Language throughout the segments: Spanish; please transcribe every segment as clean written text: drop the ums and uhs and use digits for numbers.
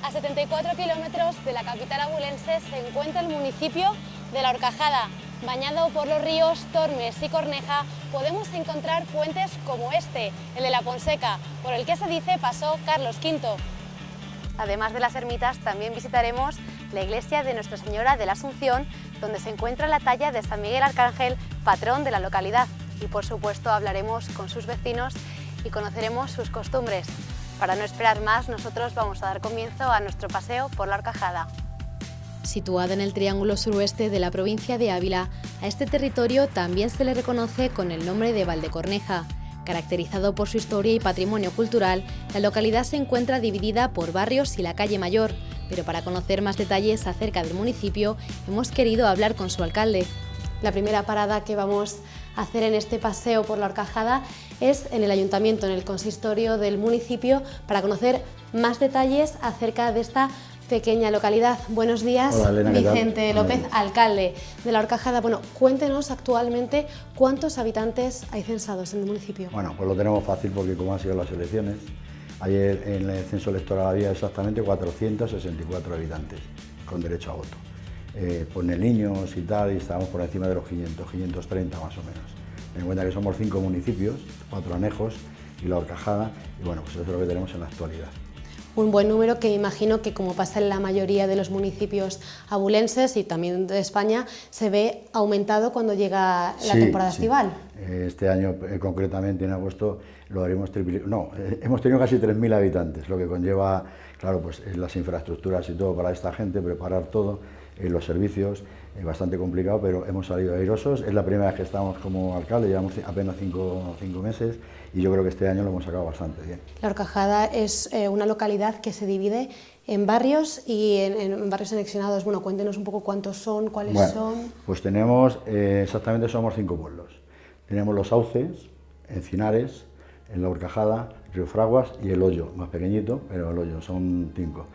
A 74 kilómetros de la capital abulense se encuentra el municipio de La Horcajada. Bañado por los ríos Tormes y Corneja, podemos encontrar puentes como este, el de la Ponseca, por el que se dice pasó Carlos V. Además de las ermitas, también visitaremos la iglesia de Nuestra Señora de la Asunción, donde se encuentra la talla de San Miguel Arcángel, patrón de la localidad. Y por supuesto hablaremos con sus vecinos y conoceremos sus costumbres. Para no esperar más, nosotros vamos a dar comienzo a nuestro paseo por La Horcajada. Situada en el triángulo suroeste de la provincia de Ávila, a este territorio también se le reconoce con el nombre de Valdecorneja. Caracterizado por su historia y patrimonio cultural, la localidad se encuentra dividida por barrios y la calle Mayor, pero para conocer más detalles acerca del municipio hemos querido hablar con su alcalde. La primera parada que vamos a hacer en este paseo por La Horcajada es en el ayuntamiento, en el consistorio del municipio, para conocer más detalles acerca de esta pequeña localidad. Buenos días. Hola, Elena, Vicente López, alcalde de La Horcajada. Bueno, cuéntenos actualmente cuántos habitantes hay censados en el municipio. Bueno, pues lo tenemos fácil porque como han sido las elecciones, ayer en el censo electoral había exactamente 464 habitantes con derecho a voto. Pone niños y tal, y estábamos por encima de los 500, 530 más o menos. Ten en cuenta que somos 5 municipios, 4 anejos y La Horcajada, y bueno, pues eso es lo que tenemos en la actualidad. Un buen número que imagino que, como pasa en la mayoría de los municipios abulenses y también de España, se ve aumentado cuando llega la temporada estival. Este año concretamente en agosto lo haremos hemos tenido casi 3.000 habitantes, lo que conlleva, claro, pues las infraestructuras y todo para esta gente, preparar todo, los servicios, bastante complicado, pero hemos salido airosos. Es la primera vez que estamos como alcalde, llevamos apenas 5 meses y yo creo que este año lo hemos sacado bastante bien. La Horcajada es una localidad que se divide en barrios y en barrios anexionados. Bueno, cuéntenos un poco cuántos son, cuáles son. Pues tenemos, exactamente somos 5 pueblos. Tenemos Los Sauces, Encinares, en La Horcajada, Río Fraguas y El Hoyo, más pequeñito, pero El Hoyo, son 5.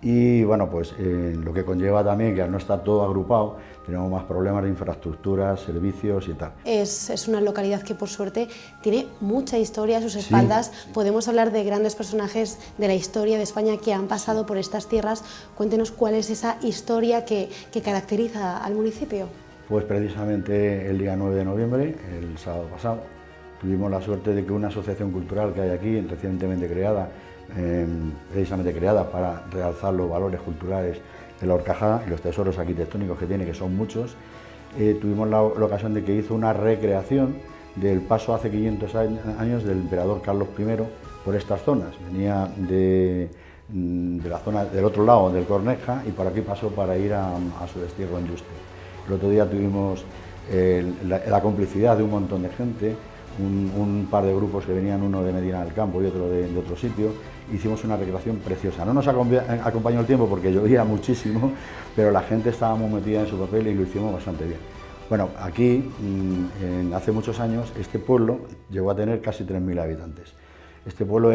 Y bueno, pues lo que conlleva también que al no estar todo agrupado, tenemos más problemas de infraestructuras, servicios y tal. Es una localidad que por suerte tiene mucha historia a sus espaldas. Sí. Podemos hablar de grandes personajes de la historia de España que han pasado por estas tierras. Cuéntenos cuál es esa historia que caracteriza al municipio. Pues precisamente el día 9 de noviembre, el sábado pasado, tuvimos la suerte de que una asociación cultural que hay aquí, recientemente creada, precisamente creada para realzar los valores culturales de La Horcajada y los tesoros arquitectónicos que tiene, que son muchos, tuvimos la ocasión de que hizo una recreación del paso hace 500 años del emperador Carlos I por estas zonas. Venía de la zona del otro lado del Corneja y por aquí pasó para ir a su destierro en Yuste. El otro día tuvimos la complicidad de un montón de gente, un par de grupos que venían, uno de Medina del Campo y otro de otro sitio. Hicimos una recreación preciosa. No nos acompañó el tiempo porque llovía muchísimo, pero la gente estaba muy metida en su papel y lo hicimos bastante bien. Bueno, aquí, hace muchos años, este pueblo llegó a tener casi 3.000 habitantes. Este pueblo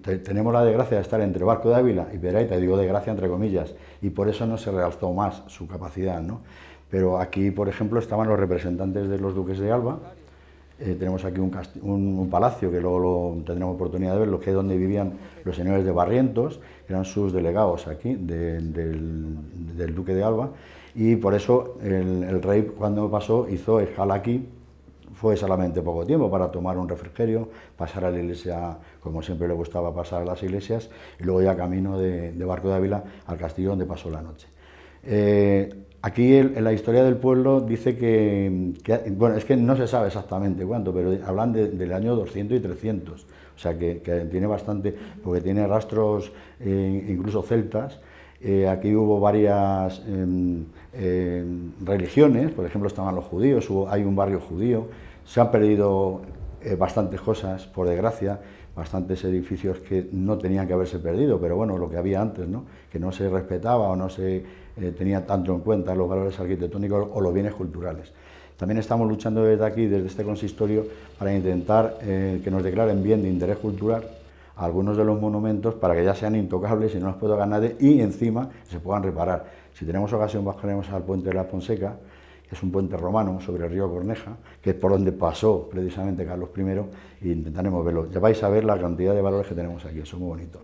tenemos la desgracia de estar entre Barco de Ávila y Piedrahita, y digo desgracia entre comillas, y por eso no se realzó más su capacidad, ¿no? Pero aquí, por ejemplo, estaban los representantes de los duques de Alba. Tenemos aquí un palacio que luego tendremos oportunidad de verlo, que es donde vivían los señores de Barrientos, que eran sus delegados aquí del duque de Alba, y por eso el rey, cuando pasó, hizo escala aquí. Fue solamente poco tiempo para tomar un refrigerio, pasar a la iglesia, como siempre le gustaba pasar a las iglesias, y luego ya camino de Barco de Ávila al castillo donde pasó la noche. Aquí en la historia del pueblo dice bueno, es que no se sabe exactamente cuánto, pero hablan del año 200 y 300, o sea que tiene bastante, porque tiene rastros incluso celtas. Aquí hubo varias religiones, por ejemplo estaban los judíos, hay un barrio judío, se han perdido bastantes cosas, por desgracia, bastantes edificios que no tenían que haberse perdido, pero bueno, lo que había antes, ¿no? Que no se respetaba o no se tenía tanto en cuenta los valores arquitectónicos o los bienes culturales. También estamos luchando desde aquí, desde este consistorio, para intentar que nos declaren bien de interés cultural a algunos de los monumentos para que ya sean intocables y no los pueda tocar nadie y encima se puedan reparar. Si tenemos ocasión bajaremos al puente de la Ponseca, es un puente romano sobre el río Corneja, que es por donde pasó precisamente Carlos I, e intentaremos verlo. Ya vais a ver la cantidad de valores que tenemos aquí, son muy bonitos.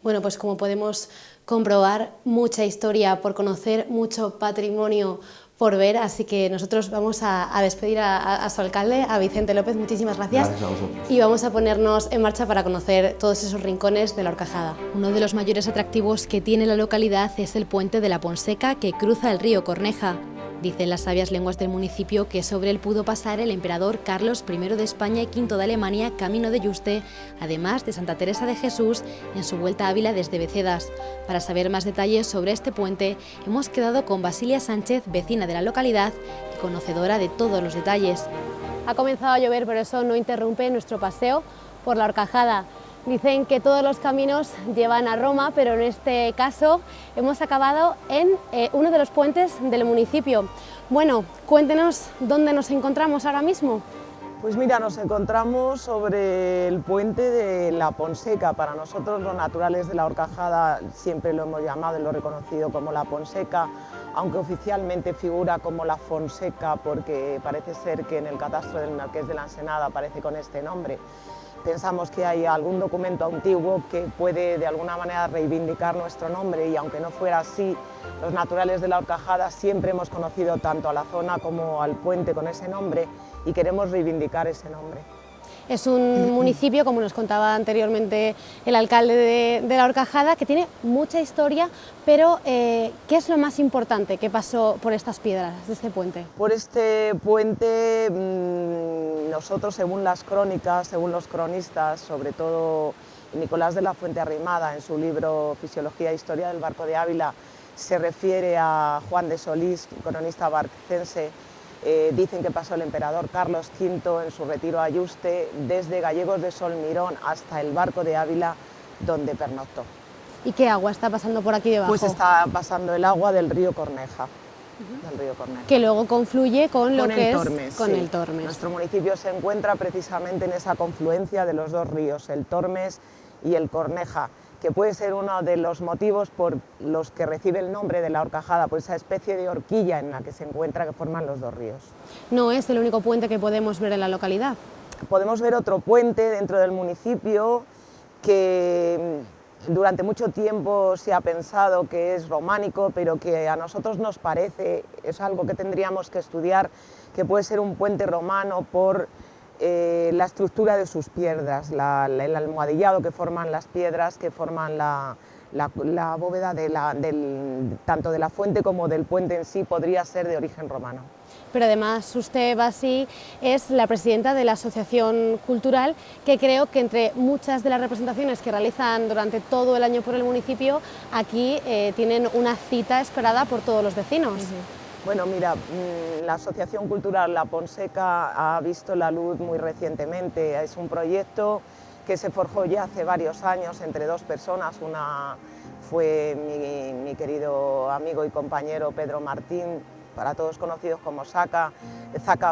Bueno, pues como podemos comprobar, mucha historia por conocer, mucho patrimonio por ver, así que nosotros vamos a despedir a su alcalde, a Vicente López. Muchísimas gracias. Gracias a vosotros. Y vamos a ponernos en marcha para conocer todos esos rincones de la Horcajada. Uno de los mayores atractivos que tiene la localidad es el puente de la Ponseca, que cruza el río Corneja. Dicen las sabias lenguas del municipio que sobre él pudo pasar el emperador Carlos I de España y V de Alemania camino de Yuste, además de Santa Teresa de Jesús en su vuelta a Ávila desde Becedas. Para saber más detalles sobre este puente, hemos quedado con Basilia Sánchez, vecina de la localidad y conocedora de todos los detalles. Ha comenzado a llover, pero eso no interrumpe nuestro paseo por la Horcajada. Dicen que todos los caminos llevan a Roma, pero en este caso hemos acabado en uno de los puentes del municipio. Bueno, cuéntenos dónde nos encontramos ahora mismo. Pues mira, nos encontramos sobre el puente de la Ponseca. Para nosotros los naturales de la Horcajada siempre lo hemos llamado y lo reconocido como la Ponseca, aunque oficialmente figura como la Fonseca porque parece ser que en el catastro del Marqués de la Ensenada aparece con este nombre. Pensamos que hay algún documento antiguo que puede de alguna manera reivindicar nuestro nombre y aunque no fuera así, los naturales de la Horcajada siempre hemos conocido tanto a la zona como al puente con ese nombre y queremos reivindicar ese nombre. Es un municipio, como nos contaba anteriormente el alcalde de la Horcajada, que tiene mucha historia, pero ¿qué es lo más importante que pasó por estas piedras de este puente? Por este puente, nosotros, según las crónicas, según los cronistas, sobre todo Nicolás de la Fuente Arrimada, en su libro Fisiología e Historia del Barco de Ávila, se refiere a Juan de Solís, cronista barcense. Dicen que pasó el emperador Carlos V en su retiro a Yuste, desde Gallegos de Solmirón hasta el Barco de Ávila, donde pernoctó. ¿Y qué agua está pasando por aquí debajo? Pues está pasando el agua del río Corneja. Del río Corneja. Que luego confluye con lo que Tormes, es con el Tormes. Nuestro municipio se encuentra precisamente en esa confluencia de los dos ríos, el Tormes y el Corneja, que puede ser uno de los motivos por los que recibe el nombre de la Horcajada, por esa especie de horquilla en la que se encuentra, que forman los dos ríos. No es el único puente que podemos ver en la localidad. Podemos ver otro puente dentro del municipio que durante mucho tiempo se ha pensado que es románico, pero que a nosotros nos parece, es algo que tendríamos que estudiar, que puede ser un puente romano por la estructura de sus piedras, el almohadillado que forman las piedras, que forman la bóveda tanto de la fuente como del puente en sí, podría ser de origen romano. Pero además usted, Basi, es la presidenta de la Asociación Cultural, que creo que entre muchas de las representaciones que realizan durante todo el año por el municipio, aquí tienen una cita esperada por todos los vecinos. Bueno, mira, la Asociación Cultural La Ponseca ha visto la luz muy recientemente. Es un proyecto que se forjó ya hace varios años entre dos personas. Una fue mi querido amigo y compañero Pedro Martín, para todos conocidos como Zaca,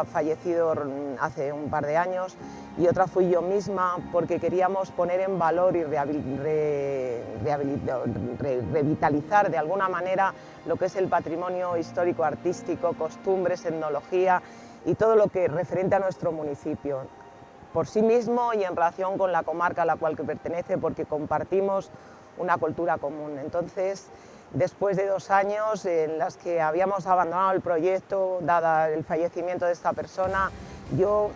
fallecido hace un par de años, y otra fui yo misma porque queríamos poner en valor y revitalizar de alguna manera lo que es el patrimonio histórico, artístico, costumbres, etnología y todo lo que referente a nuestro municipio, por sí mismo y en relación con la comarca a la cual pertenece, porque compartimos una cultura común. Entonces, después de 2 años en los que habíamos abandonado el proyecto, dada el fallecimiento de esta persona, yo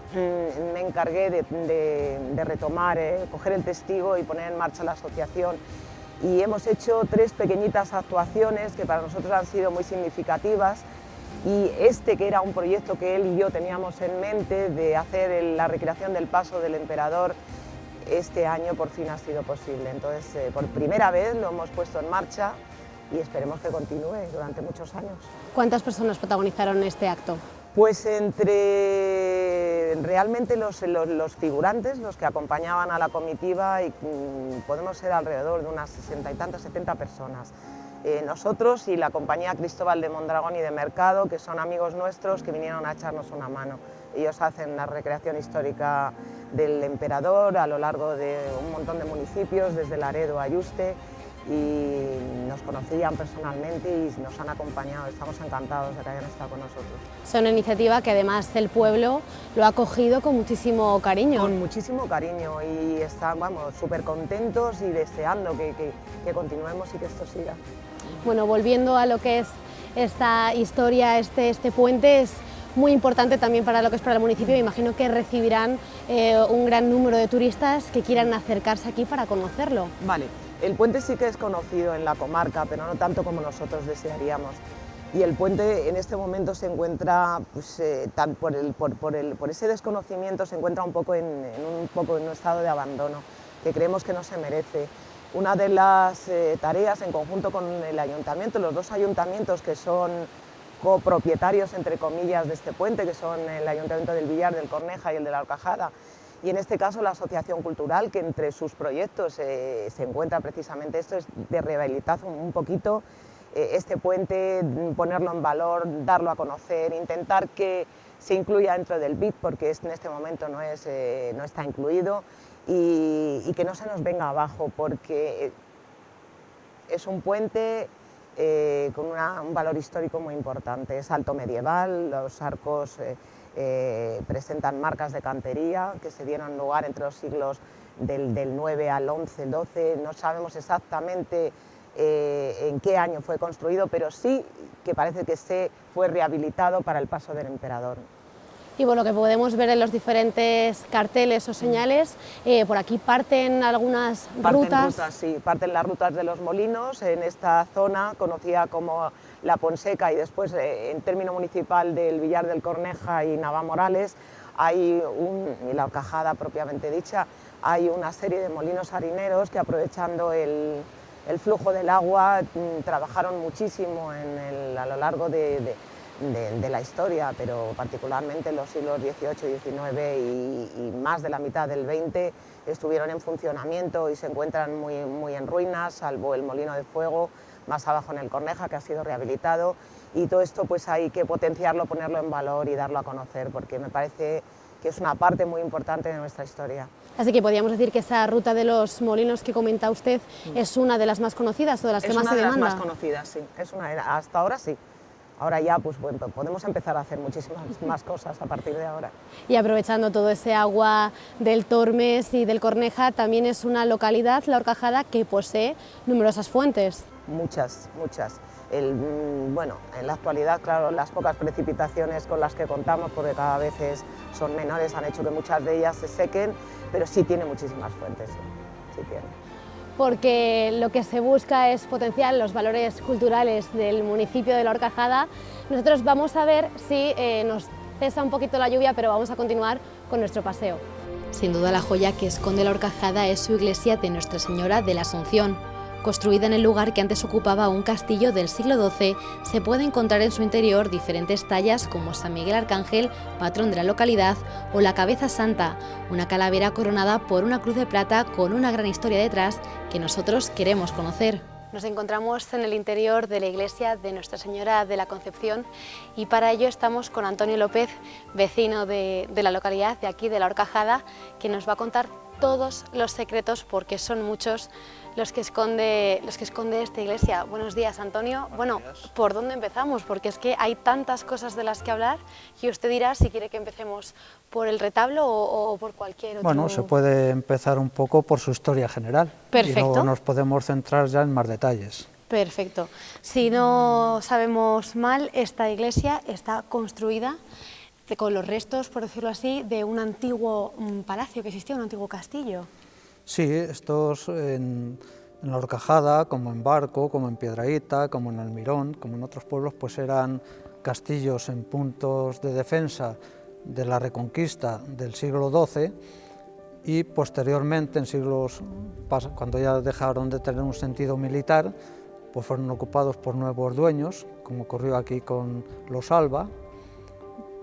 me encargué de retomar, coger el testigo y poner en marcha la asociación. Y hemos hecho 3 pequeñitas actuaciones que para nosotros han sido muy significativas. Y que era un proyecto que él y yo teníamos en mente de hacer la recreación del paso del emperador, este año por fin ha sido posible. Entonces, por primera vez lo hemos puesto en marcha y esperemos que continúe durante muchos años. ¿Cuántas personas protagonizaron este acto? Pues entre realmente los figurantes, los que acompañaban a la comitiva, y podemos ser alrededor de unas 60 y tantas, 70 personas. Nosotros y la compañía Cristóbal de Mondragón y de Mercado, que son amigos nuestros que vinieron a echarnos una mano. Ellos hacen la recreación histórica del emperador a lo largo de un montón de municipios, desde Laredo a Yuste, y nos conocían personalmente y nos han acompañado. Estamos encantados de que hayan estado con nosotros. Es una iniciativa que además el pueblo lo ha acogido con muchísimo cariño. Con muchísimo cariño y están, vamos, súper contentos y deseando que continuemos y que esto siga. Bueno, volviendo a lo que es esta historia, este puente es muy importante también para lo que es para el municipio. Me imagino que recibirán un gran número de turistas que quieran acercarse aquí para conocerlo. Vale, el puente sí que es conocido en la comarca, pero no tanto como nosotros desearíamos. Y el puente en este momento se encuentra, pues, por ese desconocimiento, se encuentra un poco en un estado de abandono, que creemos que no se merece. Una de las tareas en conjunto con el ayuntamiento, los dos ayuntamientos que son copropietarios, entre comillas, de este puente, que son el Ayuntamiento del Villar, del Corneja y el de la Horcajada, y en este caso la Asociación Cultural, que entre sus proyectos se encuentra precisamente esto, es de rehabilitar un poquito este puente, ponerlo en valor, darlo a conocer, intentar que se incluya dentro del BID, porque en este momento no está incluido, y que no se nos venga abajo, porque es un puente con un valor histórico muy importante. Es alto medieval, los arcos presentan marcas de cantería que se dieron lugar entre los siglos del 9 al 11, el 12, no sabemos exactamente en qué año fue construido, pero sí que parece que se fue rehabilitado para el paso del emperador. Y bueno, que podemos ver en los diferentes carteles o señales, por aquí parten algunas rutas. Sí, parten las rutas de los molinos en esta zona conocida como La Ponseca y después en término municipal del Villar del Corneja y Navalmorales, y la Horcajada propiamente dicha, hay una serie de molinos harineros que, aprovechando el flujo del agua, trabajaron muchísimo a lo largo de la historia, pero particularmente en los siglos XVIII y XIX y más de la mitad del XX estuvieron en funcionamiento y se encuentran muy en ruinas, salvo el molino de fuego más abajo en el Corneja, que ha sido rehabilitado, y todo esto pues hay que potenciarlo, ponerlo en valor y darlo a conocer, porque me parece que es una parte muy importante de nuestra historia. Así que podríamos decir que esa ruta de los molinos que comenta usted es una de las más conocidas o de las que más se demanda. Es una de las más conocidas, sí. Hasta ahora sí. Ahora ya pues, bueno, podemos empezar a hacer muchísimas más cosas a partir de ahora. Y aprovechando todo ese agua del Tormes y del Corneja, también es una localidad, La Horcajada, que posee numerosas fuentes. Muchas. Bueno, en la actualidad, claro, las pocas precipitaciones con las que contamos, porque cada vez son menores, han hecho que muchas de ellas se sequen, pero sí tiene muchísimas fuentes, sí tiene. Porque lo que se busca es potenciar los valores culturales del municipio de La Horcajada. Nosotros vamos a ver si nos cesa un poquito la lluvia, pero vamos a continuar con nuestro paseo. Sin duda la joya que esconde La Horcajada es su iglesia de Nuestra Señora de la Asunción. Construida en el lugar que antes ocupaba un castillo del siglo XII, se puede encontrar en su interior diferentes tallas como San Miguel Arcángel, patrón de la localidad, o la Cabeza Santa, una calavera coronada por una cruz de plata con una gran historia detrás que nosotros queremos conocer. Nos encontramos en el interior de la iglesia de Nuestra Señora de la Concepción y para ello estamos con Antonio López, vecino de la localidad de aquí, de La Horcajada, que nos va a contar todos los secretos, porque son muchos los que esconde esta iglesia. Buenos días, Antonio. Bueno, ¿por dónde empezamos? Porque es que hay tantas cosas de las que hablar y usted dirá si quiere que empecemos por el retablo o por cualquier otro. Bueno, se puede empezar un poco por su historia general. Perfecto. Y luego nos podemos centrar ya en más detalles. Perfecto. Si no sabemos mal, esta iglesia está construida con los restos, por decirlo así, de un antiguo palacio que existía, un antiguo castillo. Sí, estos en La Horcajada, como en Barco, como en Piedrahita, como en Almirón, como en otros pueblos, pues eran castillos en puntos de defensa de la Reconquista del siglo XII y posteriormente, en siglos cuando ya dejaron de tener un sentido militar, pues fueron ocupados por nuevos dueños, como ocurrió aquí con los Alba,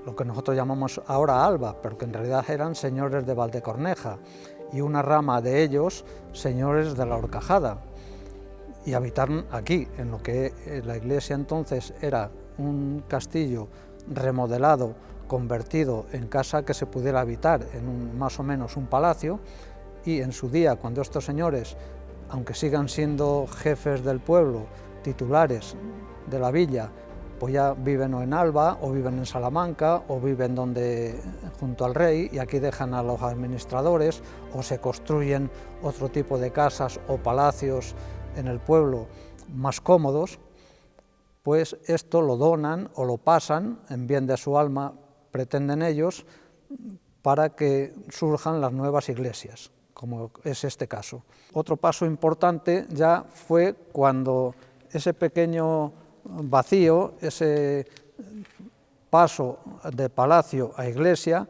lo que nosotros llamamos ahora Alba, pero que en realidad eran señores de Valdecorneja, y una rama de ellos, señores de La Horcajada, y habitaron aquí, en lo que la iglesia entonces era un castillo remodelado, convertido en casa que se pudiera habitar en más o menos un palacio, y en su día, cuando estos señores aunque sigan siendo jefes del pueblo, titulares de la villa, pues ya viven o en Alba, o viven en Salamanca, o viven junto al rey, y aquí dejan a los administradores, o se construyen otro tipo de casas o palacios en el pueblo más cómodos, pues esto lo donan o lo pasan, en bien de su alma, pretenden ellos, para que surjan las nuevas iglesias, como es este caso. Otro paso importante ya fue cuando ese pequeño vacío, ese paso de palacio a iglesia,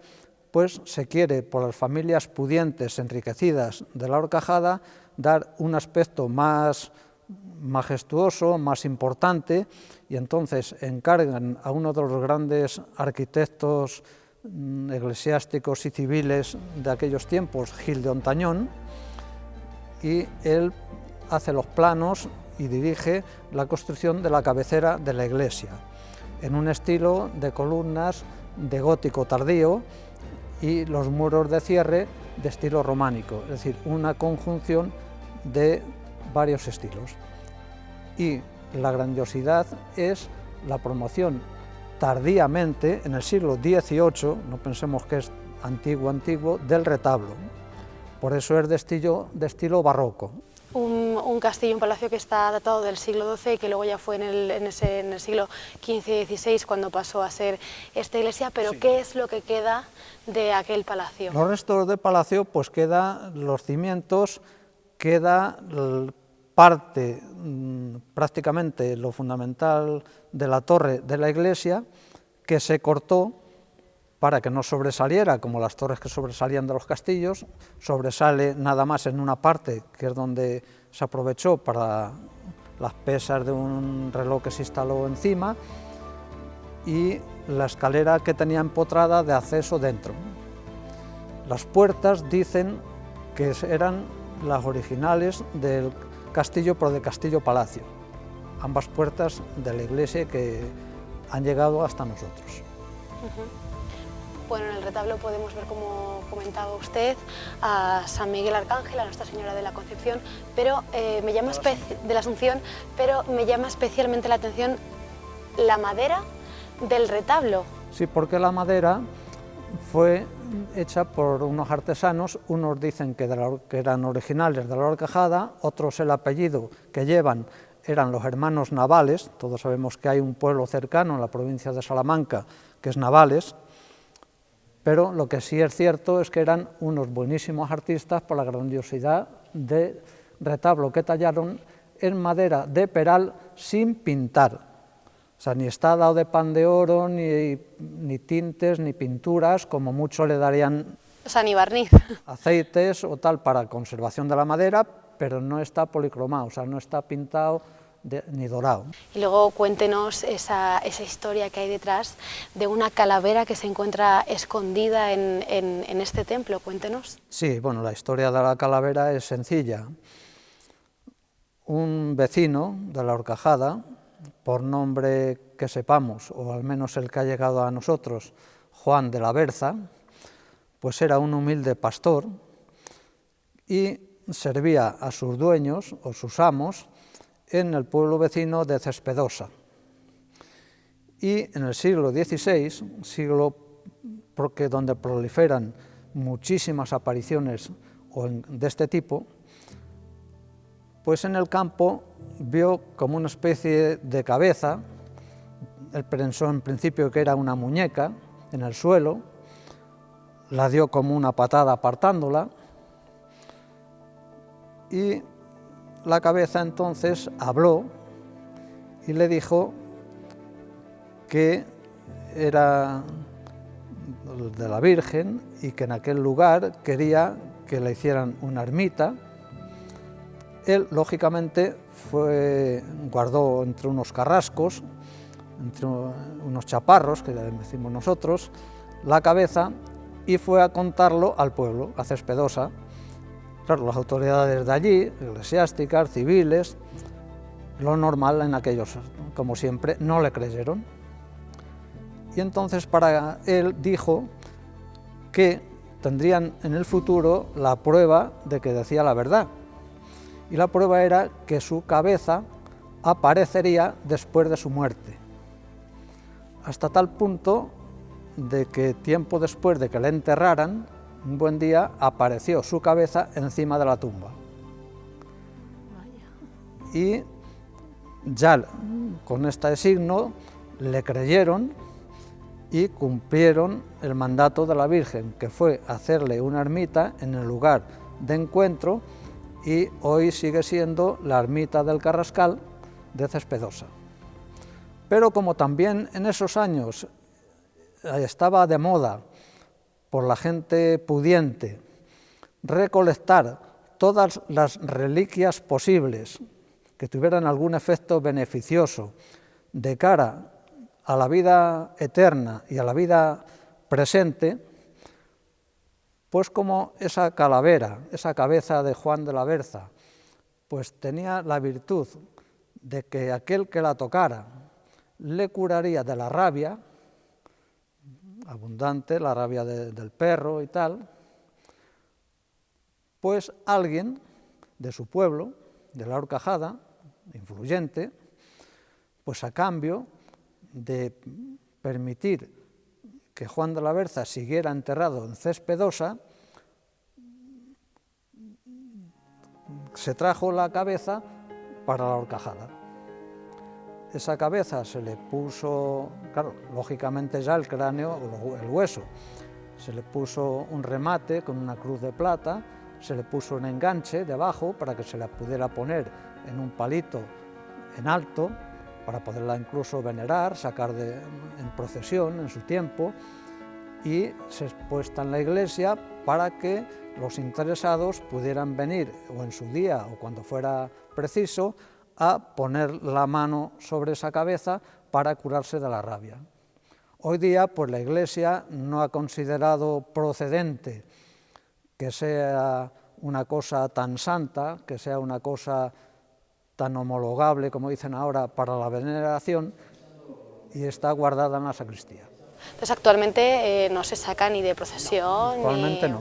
pues se quiere por las familias pudientes, enriquecidas de la Horcajada, dar un aspecto más majestuoso, más importante, y entonces encargan a uno de los grandes arquitectos eclesiásticos y civiles de aquellos tiempos, Gil de Ontañón, y él hace los planos y dirige la construcción de la cabecera de la iglesia, en un estilo de columnas de gótico tardío y los muros de cierre de estilo románico, es decir, una conjunción de varios estilos. Y la grandiosidad es la promoción tardíamente, en el siglo XVIII, no pensemos que es antiguo, del retablo. Por eso es de estilo barroco. Un castillo, un palacio que está datado del siglo XII y que luego ya fue en el siglo XV y XVI cuando pasó a ser esta iglesia, pero sí. ¿Qué es lo que queda de aquel palacio? Los restos del palacio, pues queda los cimientos, queda parte, prácticamente lo fundamental de la torre de la iglesia, que se cortó para que no sobresaliera como las torres que sobresalían de los castillos, sobresale nada más en una parte, que es donde se aprovechó para las pesas de un reloj que se instaló encima, y la escalera que tenía empotrada de acceso dentro. Las puertas dicen que eran las originales del castillo, pero de castillo-palacio, ambas puertas de la iglesia que han llegado hasta nosotros. Bueno, en el retablo podemos ver, como comentaba usted, a San Miguel Arcángel, a Nuestra Señora de la Concepción, pero de la Asunción, pero me llama especialmente la atención la madera del retablo. Sí, porque la madera fue hecha por unos artesanos, unos dicen que eran originales de la Horcajada, otros el apellido que llevan eran los hermanos Navales, todos sabemos que hay un pueblo cercano en la provincia de Salamanca que es Navales, pero lo que sí es cierto es que eran unos buenísimos artistas por la grandiosidad de retablo que tallaron en madera de peral sin pintar. O sea, ni está dado de pan de oro, ni tintes, ni pinturas, como mucho le darían... O sea, ni barniz. Aceites o tal para conservación de la madera, pero no está policromado, o sea, no está pintado ni dorado. Y luego cuéntenos esa historia que hay detrás de una calavera que se encuentra escondida en este templo, cuéntenos. Sí, bueno, la historia de la calavera es sencilla. Un vecino de la Horcajada, por nombre que sepamos, o al menos el que ha llegado a nosotros, Juan de la Berza, pues era un humilde pastor y servía a sus dueños o sus amos en el pueblo vecino de Cespedosa. Y en el siglo XVI, siglo porque donde proliferan muchísimas apariciones de este tipo, pues en el campo vio como una especie de cabeza, él pensó en principio que era una muñeca en el suelo, la dio como una patada apartándola, y la cabeza entonces habló y le dijo que era de la Virgen y que en aquel lugar quería que le hicieran una ermita. Él, lógicamente, guardó entre unos carrascos, entre unos chaparros, que decimos nosotros, la cabeza y fue a contarlo al pueblo, a Cespedosa. Claro, las autoridades de allí, eclesiásticas, civiles, lo normal en aquellos, como siempre, no le creyeron. Y entonces para él dijo que tendrían en el futuro la prueba de que decía la verdad. y la prueba era que su cabeza aparecería después de su muerte, hasta tal punto de que tiempo después de que le enterraran, un buen día apareció su cabeza encima de la tumba. Y ya con este signo le creyeron y cumplieron el mandato de la Virgen, que fue hacerle una ermita en el lugar de encuentro, y hoy sigue siendo la ermita del Carrascal de Cespedosa. Pero como también en esos años estaba de moda por la gente pudiente recolectar todas las reliquias posibles que tuvieran algún efecto beneficioso de cara a la vida eterna y a la vida presente, pues como esa calavera, esa cabeza de Juan de la Berza, pues tenía la virtud de que aquel que la tocara le curaría de la rabia, abundante, la rabia del perro y tal, pues alguien de su pueblo, de la Horcajada, influyente, pues a cambio de permitir que Juan de la Berza siguiera enterrado en Cespedosa, se trajo la cabeza para la Horcajada. Esa cabeza se le puso, claro, lógicamente ya el cráneo, el hueso, se le puso un remate con una cruz de plata, se le puso un enganche debajo para que se la pudiera poner en un palito en alto, para poderla incluso venerar, sacar en procesión en su tiempo, y se expuesta en la iglesia para que los interesados pudieran venir o en su día o cuando fuera preciso a poner la mano sobre esa cabeza para curarse de la rabia. Hoy día pues la iglesia no ha considerado procedente que sea una cosa tan santa, que sea una cosa tan homologable, como dicen ahora, para la veneración, y está guardada en la sacristía. Entonces actualmente no se saca ni de procesión. Actualmente no.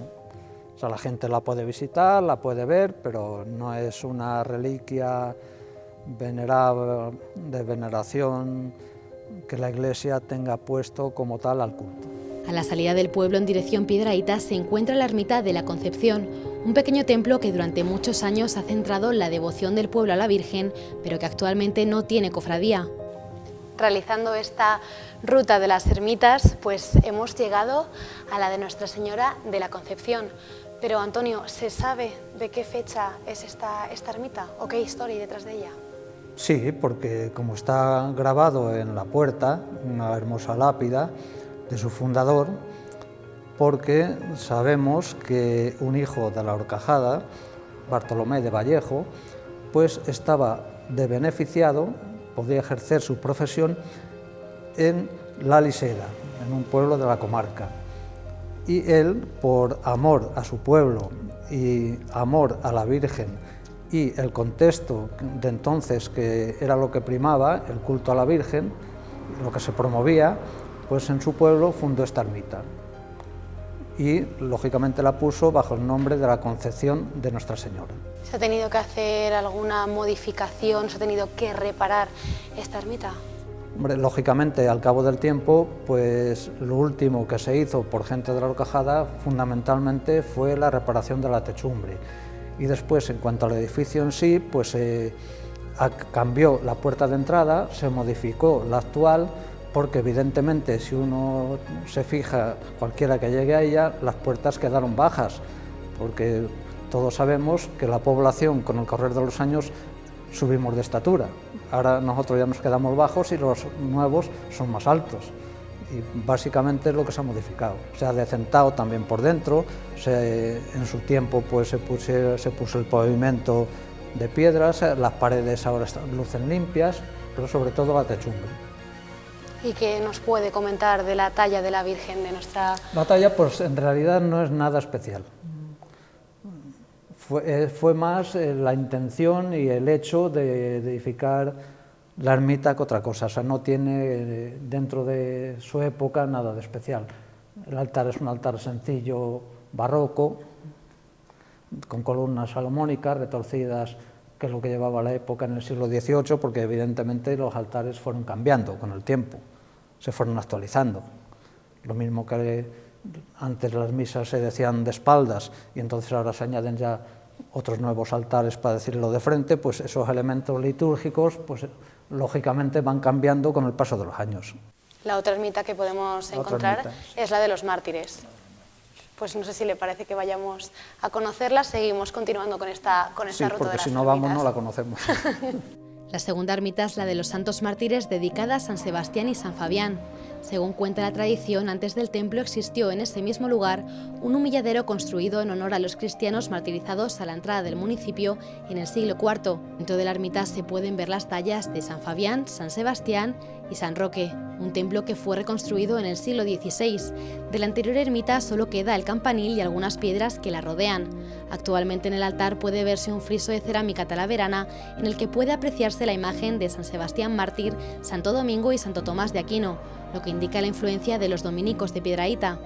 O sea, la gente la puede visitar, la puede ver, pero no es una reliquia venerable, de veneración, que la Iglesia tenga puesto como tal al culto. A la salida del pueblo en dirección Piedrahita se encuentra la ermita de la Concepción, un pequeño templo que durante muchos años ha centrado la devoción del pueblo a la Virgen, pero que actualmente no tiene cofradía. Realizando esta ruta de las ermitas, pues hemos llegado a la de Nuestra Señora de la Concepción. Pero Antonio, ¿se sabe de qué fecha es esta ermita o qué historia hay detrás de ella? Sí, porque como está grabado en la puerta, una hermosa lápida de su fundador, porque sabemos que un hijo de la Horcajada, Bartolomé de Vallejo, pues estaba de beneficiado, podía ejercer su profesión en La Lisera, en un pueblo de la comarca. Y él, por amor a su pueblo y amor a la Virgen y el contexto de entonces, que era lo que primaba, el culto a la Virgen, lo que se promovía, pues en su pueblo fundó esta ermita. Y lógicamente la puso bajo el nombre de la Concepción de Nuestra Señora. ¿Se ha tenido que hacer alguna modificación, se ha tenido que reparar esta ermita? Hombre, lógicamente, al cabo del tiempo, pues lo último que se hizo por gente de la Horcajada fundamentalmente fue la reparación de la techumbre. Y después, en cuanto al edificio en sí, pues cambió la puerta de entrada, se modificó la actual, porque evidentemente si uno se fija, cualquiera que llegue a ella, las puertas quedaron bajas, porque todos sabemos que la población con el correr de los años subimos de estatura. Ahora nosotros ya nos quedamos bajos y los nuevos son más altos. Y básicamente es lo que se ha modificado. Se ha decentado también por dentro, en su tiempo pues se puso el pavimento de piedras, las paredes ahora lucen limpias, pero sobre todo la techumbre. ¿Y qué nos puede comentar de la talla de la Virgen de nuestra...? La talla pues en realidad no es nada especial. Fue más la intención y el hecho de edificar la ermita que otra cosa. O sea, no tiene dentro de su época nada de especial. El altar es un altar sencillo, barroco, con columnas salomónicas retorcidas que es lo que llevaba la época en el siglo XVIII, porque evidentemente los altares fueron cambiando con el tiempo, se fueron actualizando. Lo mismo que antes las misas se decían de espaldas y entonces ahora se añaden ya otros nuevos altares para decirlo de frente, pues esos elementos litúrgicos pues lógicamente van cambiando con el paso de los años. La otra ermita que podemos encontrar es la de los mártires. Pues no sé si le parece que vayamos a conocerla, seguimos continuando con esta ruta de las ermitas. Sí, porque si no vamos no la conocemos. La segunda ermita es la de los santos mártires dedicada a San Sebastián y San Fabián. Según cuenta la tradición, antes del templo existió en ese mismo lugar un humilladero construido en honor a los cristianos martirizados a la entrada del municipio en el siglo IV. Dentro de la ermita se pueden ver las tallas de San Fabián, San Sebastián y San Roque, un templo que fue reconstruido en el siglo XVI. De la anterior ermita solo queda el campanil y algunas piedras que la rodean. Actualmente en el altar puede verse un friso de cerámica talaverana en el que puede apreciarse la imagen de San Sebastián mártir, Santo Domingo y Santo Tomás de Aquino, lo que indica la influencia de los dominicos de Piedrahita.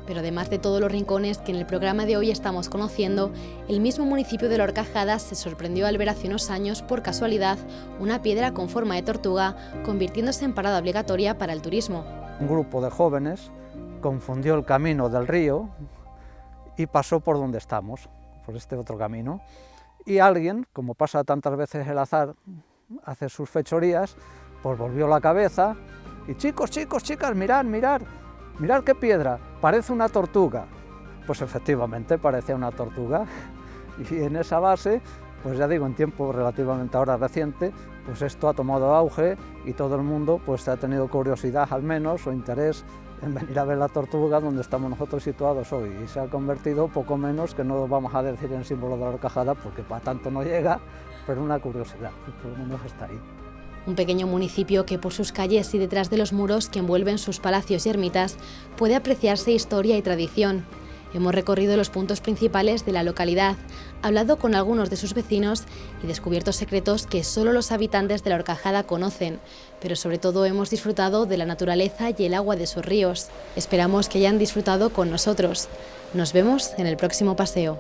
Pero además de todos los rincones que en el programa de hoy estamos conociendo, el mismo municipio de La Horcajada se sorprendió al ver hace unos años, por casualidad, una piedra con forma de tortuga, convirtiéndose en parada obligatoria para el turismo. Un grupo de jóvenes confundió el camino del río y pasó por donde estamos, por este otro camino, y alguien, como pasa tantas veces el azar, hace sus fechorías, pues volvió la cabeza y chicos, chicas, mirad qué piedra, parece una tortuga. Pues efectivamente parecía una tortuga y en esa base, pues ya digo, en tiempo relativamente ahora reciente, pues esto ha tomado auge y todo el mundo pues ha tenido curiosidad al menos o interés en venir a ver la tortuga donde estamos nosotros situados hoy y se ha convertido poco menos, que no vamos a decir en símbolo de La Horcajada porque para tanto no llega, pero una curiosidad, por lo menos está ahí. Un pequeño municipio que por sus calles y detrás de los muros que envuelven sus palacios y ermitas puede apreciarse historia y tradición. Hemos recorrido los puntos principales de la localidad, hablado con algunos de sus vecinos y descubierto secretos que solo los habitantes de La Horcajada conocen, pero sobre todo hemos disfrutado de la naturaleza y el agua de sus ríos. Esperamos que hayan disfrutado con nosotros. Nos vemos en el próximo paseo.